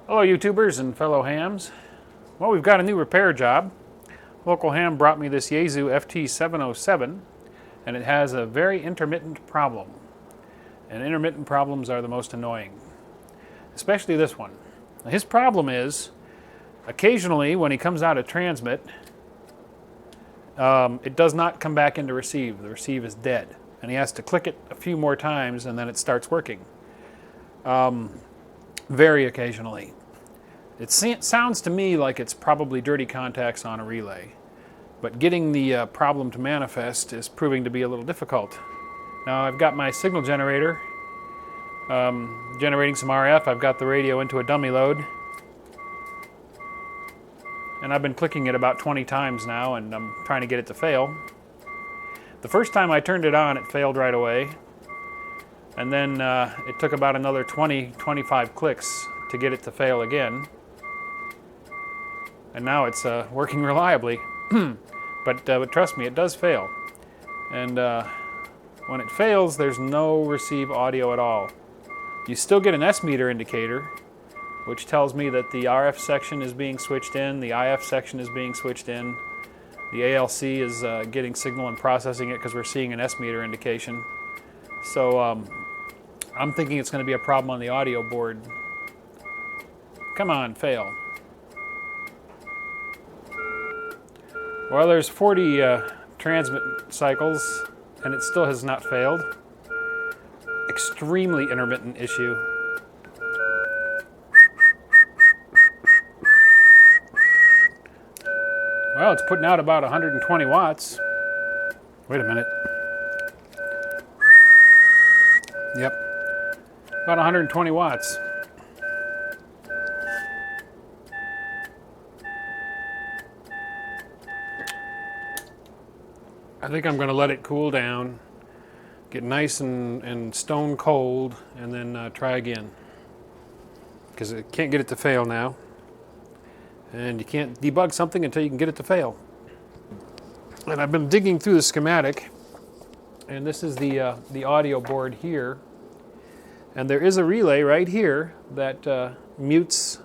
Hello YouTubers and fellow hams. Well, we've got a new repair job. Local ham brought me this Yaesu FT707 and it has a very intermittent problem. And intermittent problems are the most annoying. Especially this one. Now, his problem is occasionally when he comes out of transmit it does not come back into receive. The receive is dead and he has to click it a few more times and then it starts working. Very occasionally. It sounds to me like it's probably dirty contacts on a relay, but getting the problem to manifest is proving to be a little difficult. Now I've got my signal generator generating some RF. I've got the radio into a dummy load, and I've been clicking it about 20 times now, and I'm trying to get it to fail. The first time I turned it on, it failed right away, and then it took about another 20-25 clicks to get it to fail again. And now it's working reliably. but trust me, it does fail. And when it fails, there's no receive audio at all. You still get an S-meter indicator, which tells me that the RF section is being switched in, the IF section is being switched in, the ALC is getting signal and processing it because we're seeing an S-meter indication. So I'm thinking it's going to be a problem on the audio board. Come on, fail. Well, there's 40 transmit cycles, and it still has not failed. Extremely intermittent issue. Well, it's putting out about 120 watts. Wait a minute. Yep, about 120 watts. I think I'm going to let it cool down, get nice and stone cold, and then try again. Because I can't get it to fail now. And you can't debug something until you can get it to fail. And I've been digging through the schematic, and this is the audio board here. And there is a relay right here that mutes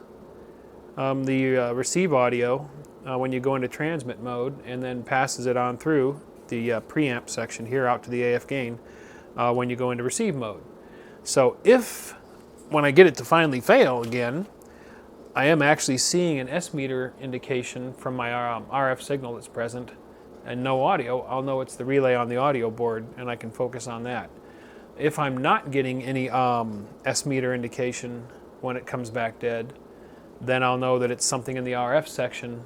the receive audio when you go into transmit mode, and then passes it on through the preamp section here out to the AF gain when you go into receive mode. So if, when I get it to finally fail again, I am actually seeing an S-meter indication from my RF signal that's present and no audio, I'll know it's the relay on the audio board and I can focus on that. If I'm not getting any S-meter indication when it comes back dead, then I'll know that it's something in the RF section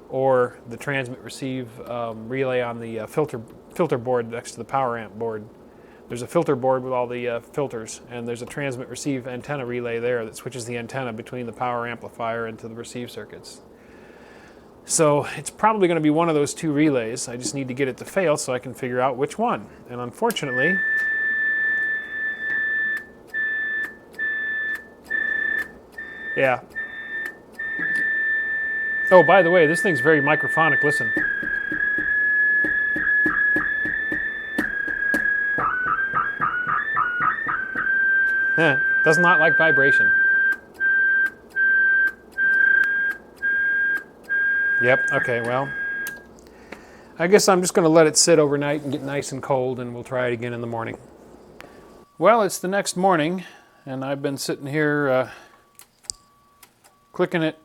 or the transmit receive relay on the filter board next to the power amp board. There's a filter board with all the filters, and there's a transmit receive antenna relay there that switches the antenna between the power amplifier into the receive circuits. So it's probably going to be one of those two relays. I just need to get it to fail so I can figure out which one. And unfortunately, yeah. Oh, by the way, this thing's very microphonic. Listen. Does not like vibration. Yep, okay, well, I guess I'm just going to let it sit overnight and get nice and cold, and we'll try it again in the morning. Well, it's the next morning, and I've been sitting here clicking it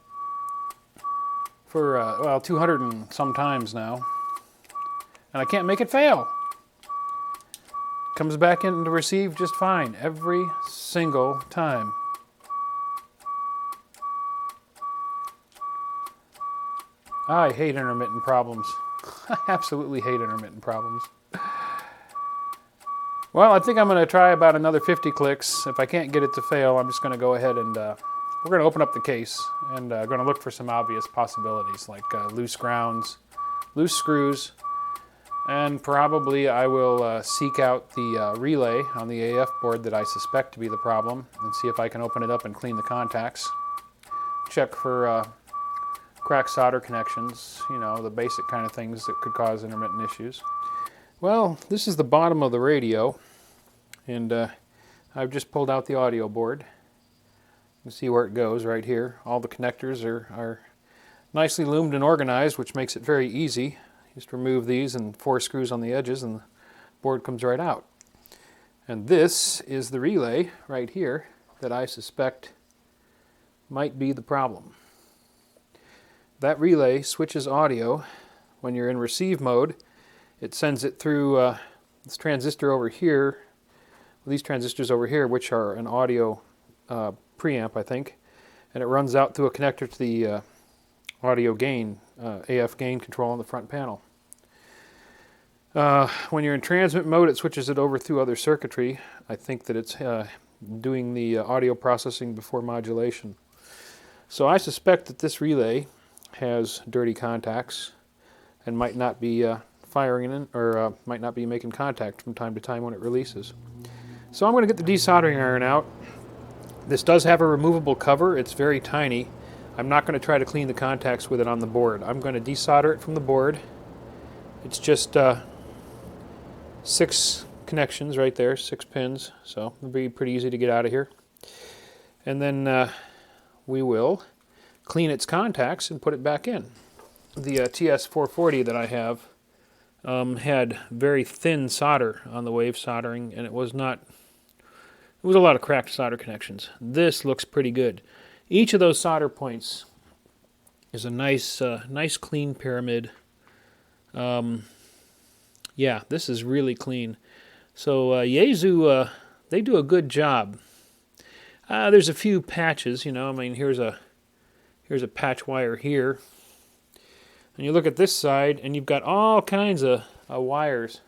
for, well, 200 and some times now, and I can't make it fail. Comes back in to receive just fine every single time. I hate intermittent problems. I absolutely hate intermittent problems. Well, I think I'm going to try about another 50 clicks. If I can't get it to fail, I'm just going to go ahead and we're going to open up the case and going to look for some obvious possibilities like loose grounds, loose screws, and probably I will seek out the relay on the AF board that I suspect to be the problem and see if I can open it up and clean the contacts. Check for cracked solder connections, you know, the basic kind of things that could cause intermittent issues. Well, this is the bottom of the radio, and I've just pulled out the audio board. You see where it goes right here. All the connectors are nicely loomed and organized, which makes it very easy. Just remove these and 4 screws on the edges and the board comes right out. And this is the relay right here that I suspect might be the problem. That relay switches audio. When you're in receive mode, it sends it through this transistor over here, these transistors over here, which are an audio preamp, I think, and it runs out through a connector to the audio gain, AF gain control on the front panel. When you're in transmit mode, it switches it over through other circuitry. I think that it's doing the audio processing before modulation. So I suspect that this relay has dirty contacts and might not be firing in, or might not be making contact from time to time when it releases. So I'm going to get the desoldering iron out. This does have a removable cover. It's very tiny. I'm not going to try to clean the contacts with it on the board. I'm going to desolder it from the board. It's just 6 connections right there, 6 pins, so it'll be pretty easy to get out of here. And then we will clean its contacts and put it back in. The TS440 that I have had very thin solder on the wave soldering, and it was a lot of cracked solder connections. This looks pretty good. Each of those solder points is a nice clean pyramid. Yeah, this is really clean. So Yaesu, they do a good job. There's a few patches, you know. I mean, here's a patch wire here, and you look at this side, and you've got all kinds of wires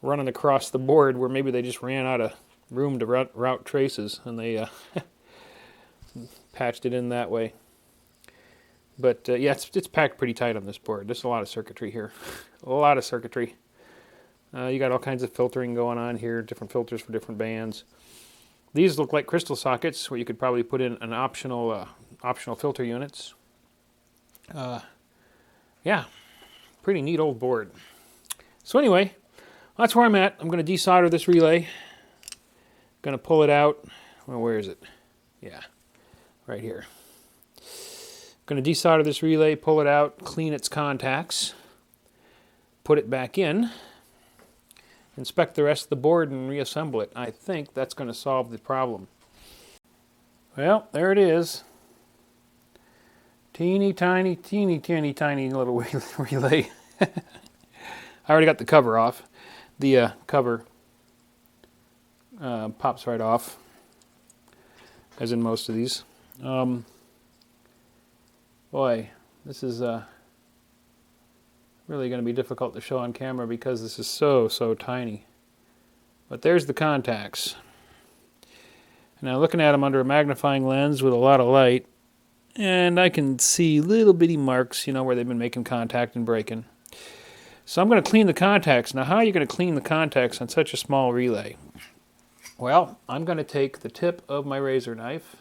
running across the board where maybe they just ran out of room to route traces, and they patched it in that way. But yeah, it's packed pretty tight on this board. There's a lot of circuitry here, a lot of circuitry. You got all kinds of filtering going on here, different filters for different bands. These look like crystal sockets where you could probably put in an optional filter units. Yeah, pretty neat old board. So anyway, that's where I'm at. I'm going to desolder this relay. Going to pull it out. Well, where is it? Yeah, right here. Going to desolder this relay, pull it out, clean its contacts, put it back in, inspect the rest of the board, and reassemble it. I think that's going to solve the problem. Well, there it is. Teeny tiny little relay. I already got the cover off. The cover pops right off, as in most of these. Boy, this is really going to be difficult to show on camera because this is so tiny. But there's the contacts. Now looking at them under a magnifying lens with a lot of light, and I can see little bitty marks, you know, where they've been making contact and breaking. So I'm going to clean the contacts. Now how are you going to clean the contacts on such a small relay? Well, I'm going to take the tip of my razor knife.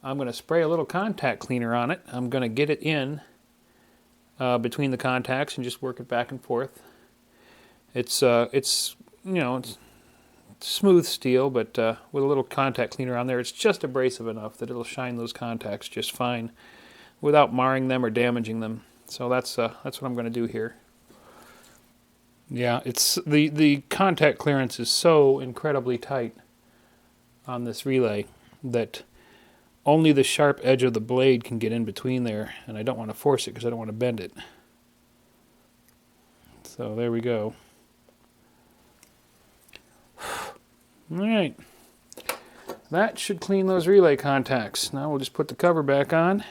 I'm going to spray a little contact cleaner on it. I'm going to get it in between the contacts and just work it back and forth. It's you know, it's smooth steel, but with a little contact cleaner on there, it's just abrasive enough that it'll shine those contacts just fine without marring them or damaging them. So that's what I'm going to do here. Yeah, it's the contact clearance is so incredibly tight on this relay that only the sharp edge of the blade can get in between there, and I don't want to force it because I don't want to bend it. So there we go. Alright, that should clean those relay contacts. Now we'll just put the cover back on.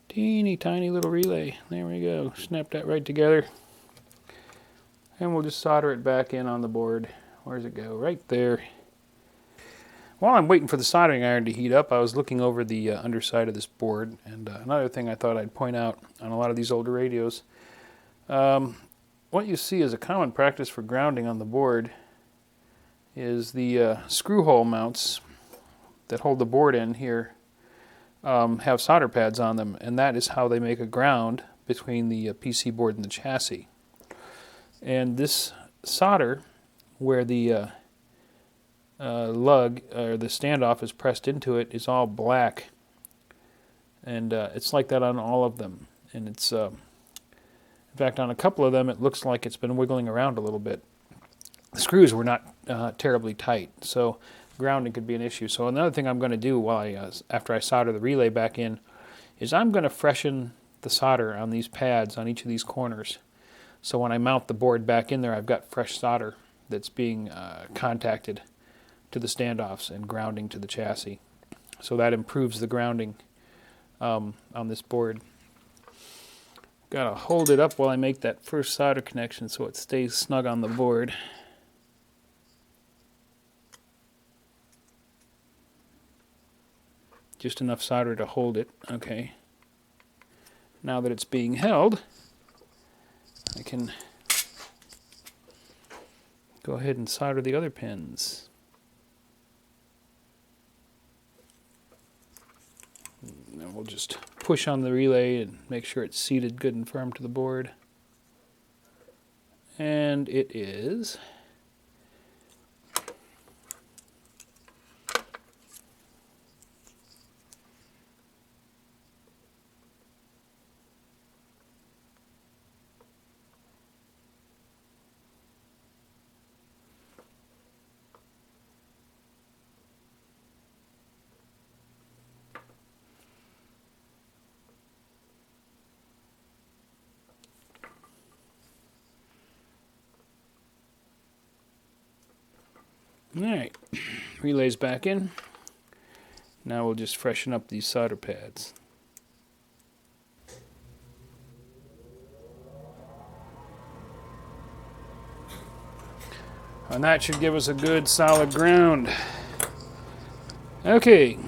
Teeny tiny little relay. There we go. Snap that right together. And we'll just solder it back in on the board. Where's it go? Right there. While I'm waiting for the soldering iron to heat up, I was looking over the underside of this board, and another thing I thought I'd point out on a lot of these older radios, what you see as a common practice for grounding on the board is the screw hole mounts that hold the board in here have solder pads on them, and that is how they make a ground between the PC board and the chassis. And this solder, where the lug, or the standoff is pressed into it, is all black. And it's like that on all of them. And it's, in fact, on a couple of them, it looks like it's been wiggling around a little bit. The screws were not terribly tight, so grounding could be an issue. So another thing I'm going to do after I solder the relay back in is I'm going to freshen the solder on these pads on each of these corners. So when I mount the board back in there, I've got fresh solder that's being contacted to the standoffs and grounding to the chassis. So that improves the grounding on this board. Gotta hold it up while I make that first solder connection so it stays snug on the board. Just enough solder to hold it. Okay. Now that it's being held, I can go ahead and solder the other pins. And we'll just push on the relay and make sure it's seated good and firm to the board. And it is. Alright, relay's back in. Now we'll just freshen up these solder pads. And that should give us a good solid ground. Okay,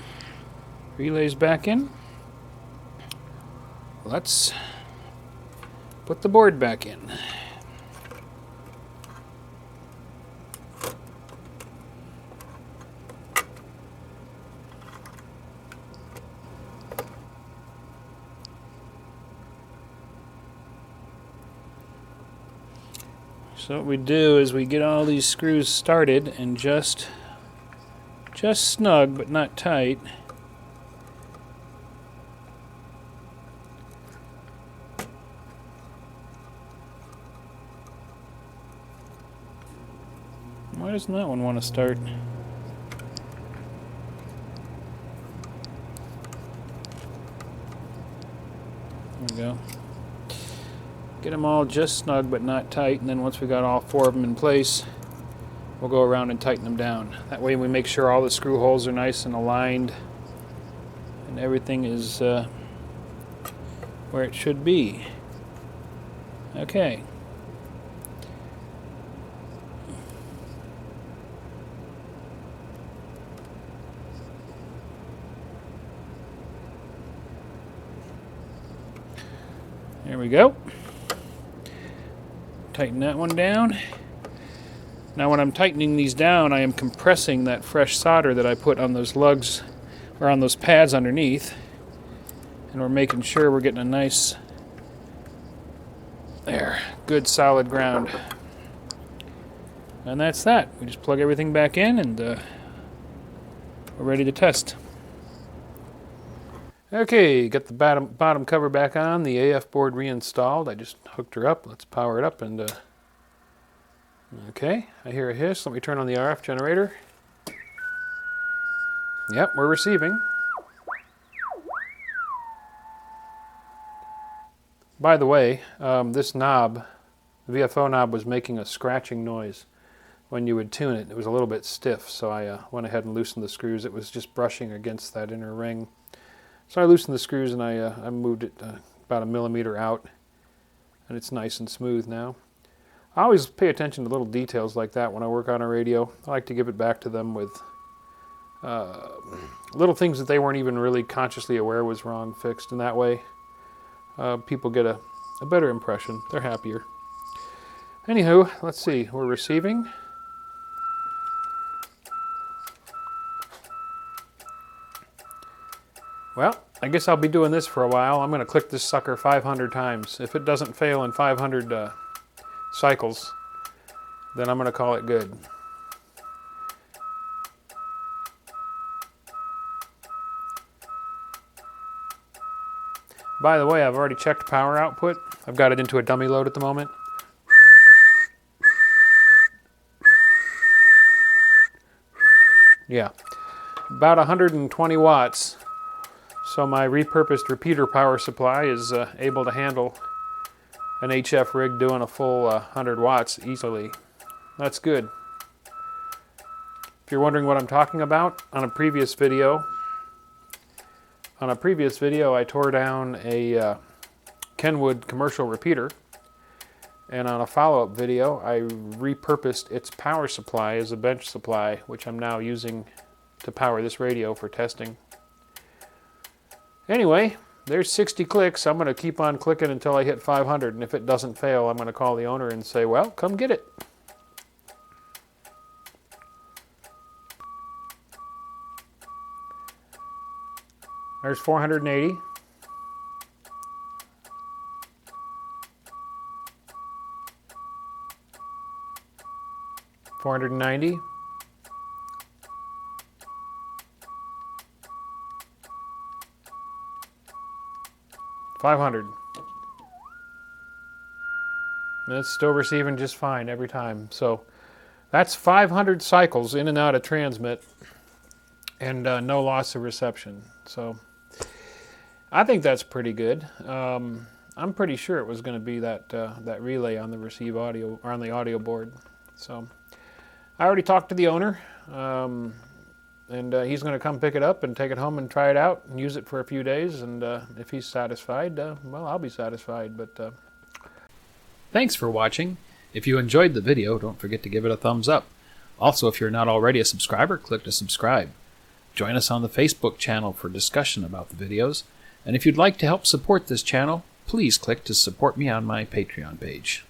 relay's back in. Let's put the board back in. So what we do is we get all these screws started and just snug but not tight. Why doesn't that one want to start? There we go. Get them all just snug but not tight, and then once we got all four of them in place, we'll go around and tighten them down. That way we make sure all the screw holes are nice and aligned and everything is where it should be. Okay. There we go. Tighten that one down. Now when I'm tightening these down, I am compressing that fresh solder that I put on those lugs, or on those pads underneath, and we're making sure we're getting a nice, good solid ground. And that's that. We just plug everything back in and we're ready to test. Okay, got the bottom cover back on, the AF board reinstalled. I just hooked her up. Let's power it up and okay, I hear a hiss. Let me turn on the RF generator. Yep, we're receiving. By the way, this knob, the VFO knob, was making a scratching noise when you would tune it. It was a little bit stiff, so I went ahead and loosened the screws. It was just brushing against that inner ring. So I loosened the screws and I moved it about 1 millimeter out, and it's nice and smooth now. I always pay attention to little details like that when I work on a radio. I like to give it back to them with little things that they weren't even really consciously aware was wrong fixed, and that way people get a better impression. They're happier. Anywho, let's see. We're receiving. Well, I guess I'll be doing this for a while. I'm going to click this sucker 500 times. If it doesn't fail in 500 cycles, then I'm going to call it good. By the way, I've already checked power output. I've got it into a dummy load at the moment. Yeah, about 120 watts. So my repurposed repeater power supply is able to handle an HF rig doing a full 100 watts easily. That's good. If you're wondering what I'm talking about, on a previous video I tore down a Kenwood commercial repeater, and on a follow-up video I repurposed its power supply as a bench supply, which I'm now using to power this radio for testing. Anyway, there's 60 clicks. I'm going to keep on clicking until I hit 500, and if it doesn't fail, I'm going to call the owner and say, well, come get it. There's 480. $490. $500. And it's still receiving just fine every time. So that's 500 cycles in and out of transmit, and no loss of reception. So I think that's pretty good. I'm pretty sure it was going to be that that relay on the receive audio, or on the audio board. So I already talked to the owner, and he's going to come pick it up and take it home and try it out and use it for a few days. And if he's satisfied, well, I'll be satisfied. But Thanks for watching. If you enjoyed the video, don't forget to give it a thumbs up. Also, if you're not already a subscriber, click to subscribe. Join us on the Facebook channel for discussion about the videos. And if you'd like to help support this channel, please click to support me on my Patreon page.